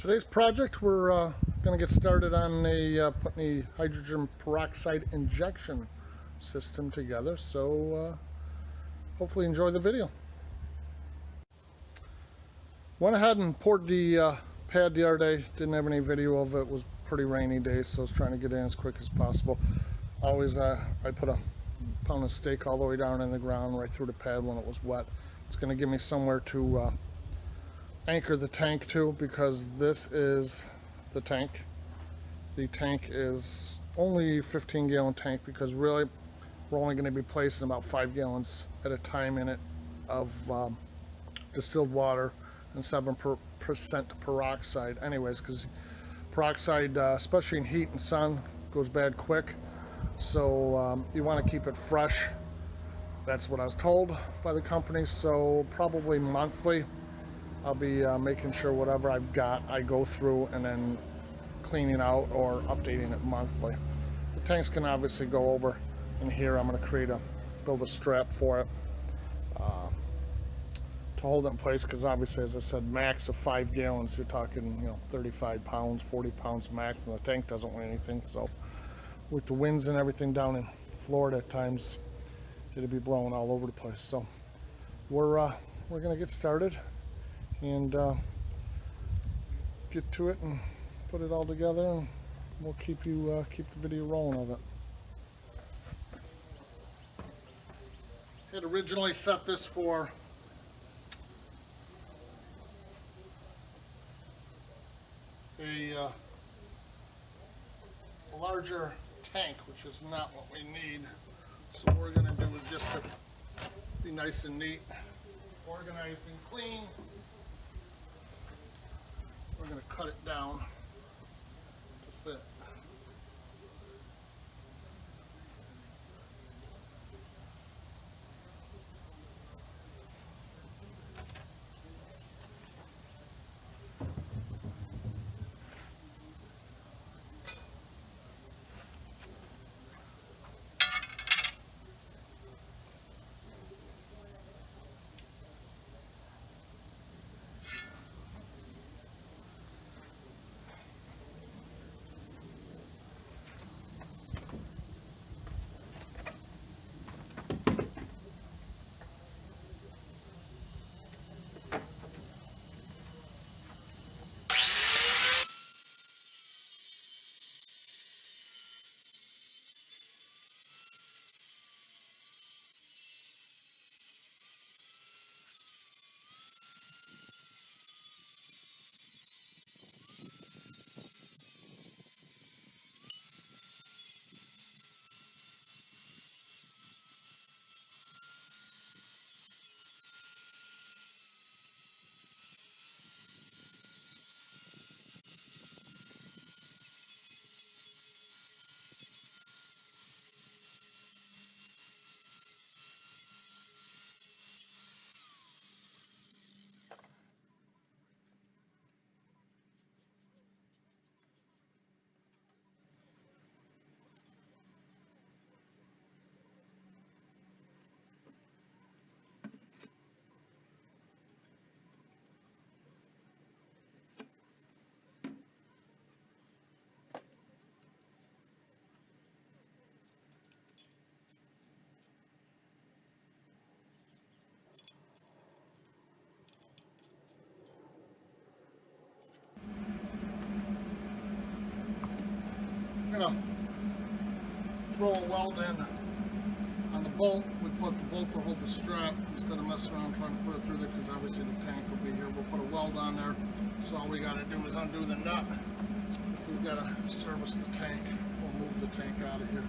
Today's project, we're going to get started on putting a hydrogen peroxide injection system together. So hopefully enjoy the video. Went ahead and poured the pad the other day. Didn't have any video of it. It was a pretty rainy day, so I was trying to get in as quick as possible. Always I put a pound of steak all the way down in the ground right through the pad when it was wet. It's going to give me somewhere to anchor the tank to, because this is the tank. The tank is only a 15-gallon tank, because really we're only going to be placing about 5 gallons at a time in it of distilled water and 7% peroxide anyways, because peroxide, especially in heat and sun, goes bad quick. So you want to keep it fresh. That's what I was told by the company. So probably monthly I'll be making sure whatever I've got I go through and then cleaning out or updating it monthly. The tanks can obviously go over in here. I'm going to build a strap for it to hold it in place, because obviously, as I said, max of 5 gallons, you're talking 35 pounds, 40 pounds max, and the tank doesn't weigh anything. So with the winds and everything down in Florida at times, it'll be blowing all over the place. So we're going to get started and get to it and put it all together, and we'll keep the video rolling of it. Had originally set this for a larger tank, which is not what we need. So what we're going to do is just to be nice and neat, organized and clean, we're going to cut it down to fit. I'm going to throw a weld in on the bolt. We put the bolt to hold the strap instead of messing around trying to put it through there, because obviously the tank will be here. We'll put a weld on there, so all we got to do is undo the nut. If we've got to service the tank, we'll move the tank out of here.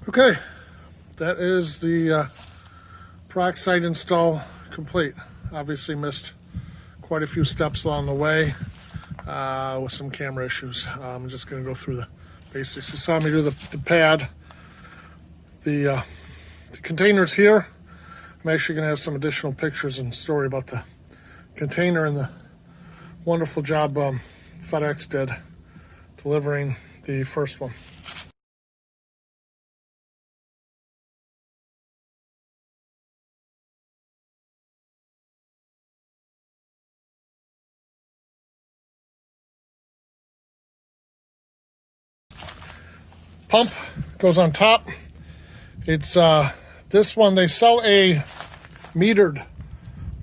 Okay, that is the peroxide install complete. Obviously missed quite a few steps along the way with some camera issues. I'm just going to go through the basics. You saw me do the pad. The container's here. I'm actually going to have some additional pictures and story about the container and the wonderful job FedEx did delivering the first one. Pump goes on top. It's this one, they sell a metered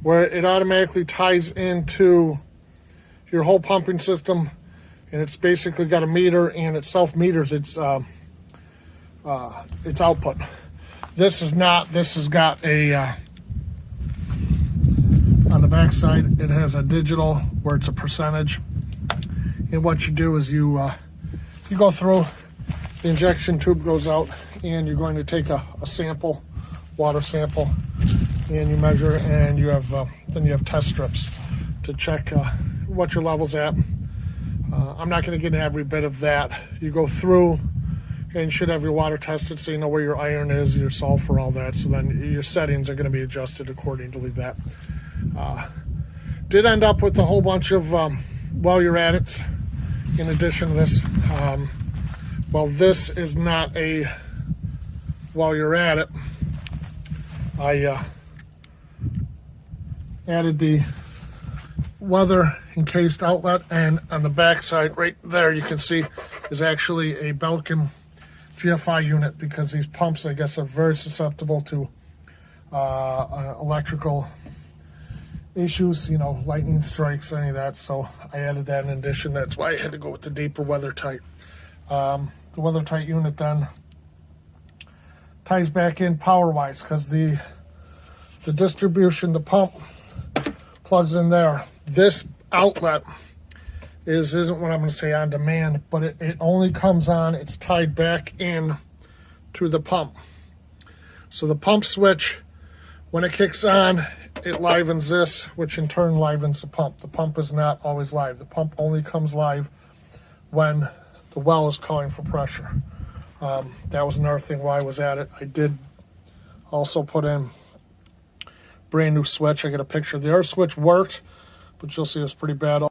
where it automatically ties into your whole pumping system, and it's basically got a meter and it self meters its output. This is not. This has got a on the back side it has a digital where it's a percentage, and what you do is you go through. The injection tube goes out, and you're going to take a sample, water sample, and you measure, and you have then you have test strips to check what your level's at. I'm not going to get into every bit of that. You go through, and you should have your water tested so you know where your iron is, your sulfur, all that. So then your settings are going to be adjusted accordingly to that. Did end up with a whole bunch of while you're at it. In addition to this. Well, this is not a while you're at it. I added the weather encased outlet, and on the back side right there you can see is actually a Belkin GFI unit, because these pumps, I guess, are very susceptible to electrical issues, you know, lightning strikes, any of that. So I added that in addition. That's why I had to go with the deeper weather tight. The weather tight unit then ties back in power wise, because the distribution, the pump plugs in there. This outlet isn't what I'm going to say on demand, but it only comes on, it's tied back in to the pump. So the pump switch, when it kicks on, it livens this, which in turn livens the pump. The pump is not always live. The pump only comes live when the well is calling for pressure. That was another thing while I was at it. I did also put in brand new switch. I got a picture. The other switch worked, but you'll see it's pretty bad.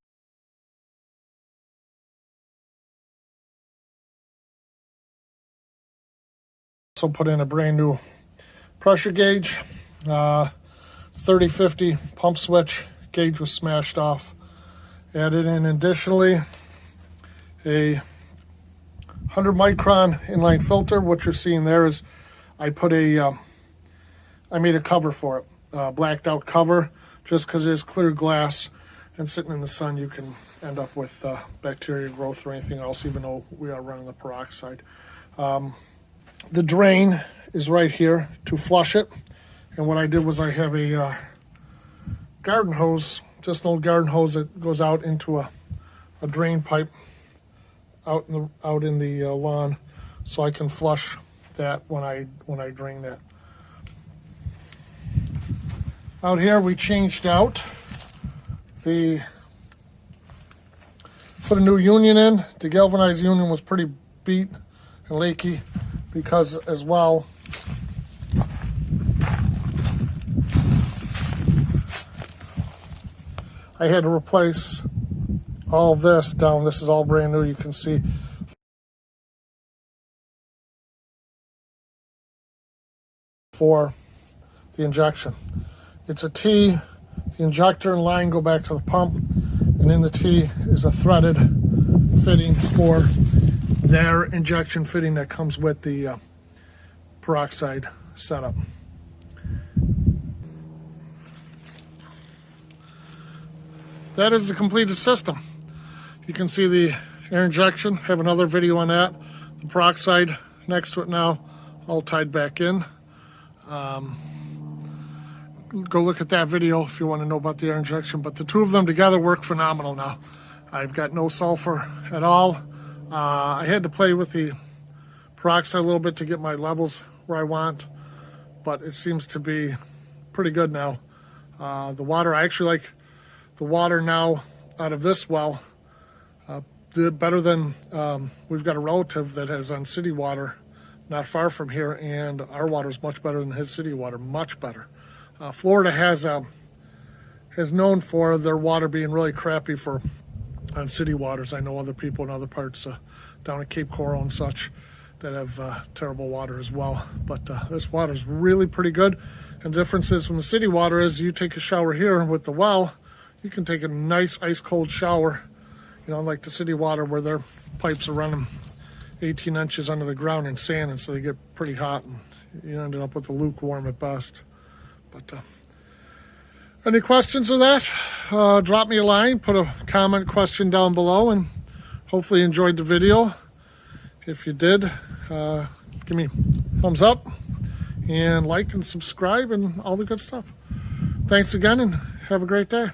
Also put in a brand new pressure gauge, 3050 pump switch. Gauge was smashed off. Added in additionally a 100 micron inline filter. What you're seeing there is I put I made a cover for it, blacked out cover, just because it is clear glass, and sitting in the sun you can end up with bacteria growth or anything else, even though we are running the peroxide. The drain is right here to flush it, and what I did was I have a garden hose, just an old garden hose that goes out into a drain pipe out in the lawn, so I can flush that when I drain that. Out here we changed out put a new union in. The galvanized union was pretty beat and leaky, because as well I had to replace all of this down. This is all brand new. You can see for the injection. It's a T. The injector and line go back to the pump, and in the T is a threaded fitting for their injection fitting that comes with the peroxide setup. That is the completed system. You can see the air injection. Have another video on that. The peroxide next to it now, all tied back in. Go look at that video if you want to know about the air injection. But the two of them together work phenomenal now. I've got no sulfur at all. I had to play with the peroxide a little bit to get my levels where I want, but it seems to be pretty good now. The water, I actually like the water now out of this well better than we've got a relative that has on city water not far from here, and our water is much better than his city water, much better. Florida has known for their water being really crappy on city waters. I know other people in other parts down at Cape Coral and such that have terrible water as well. But this water is really pretty good. And the difference is from the city water is you take a shower here with the well, you can take a nice ice cold shower, you know, like the city water where their pipes are running 18 inches under the ground in sand, and so they get pretty hot, and you ended up with the lukewarm at best. But any questions of that? Drop me a line, put a comment question down below, and hopefully you enjoyed the video. If you did, give me a thumbs up and like and subscribe and all the good stuff. Thanks again, and have a great day.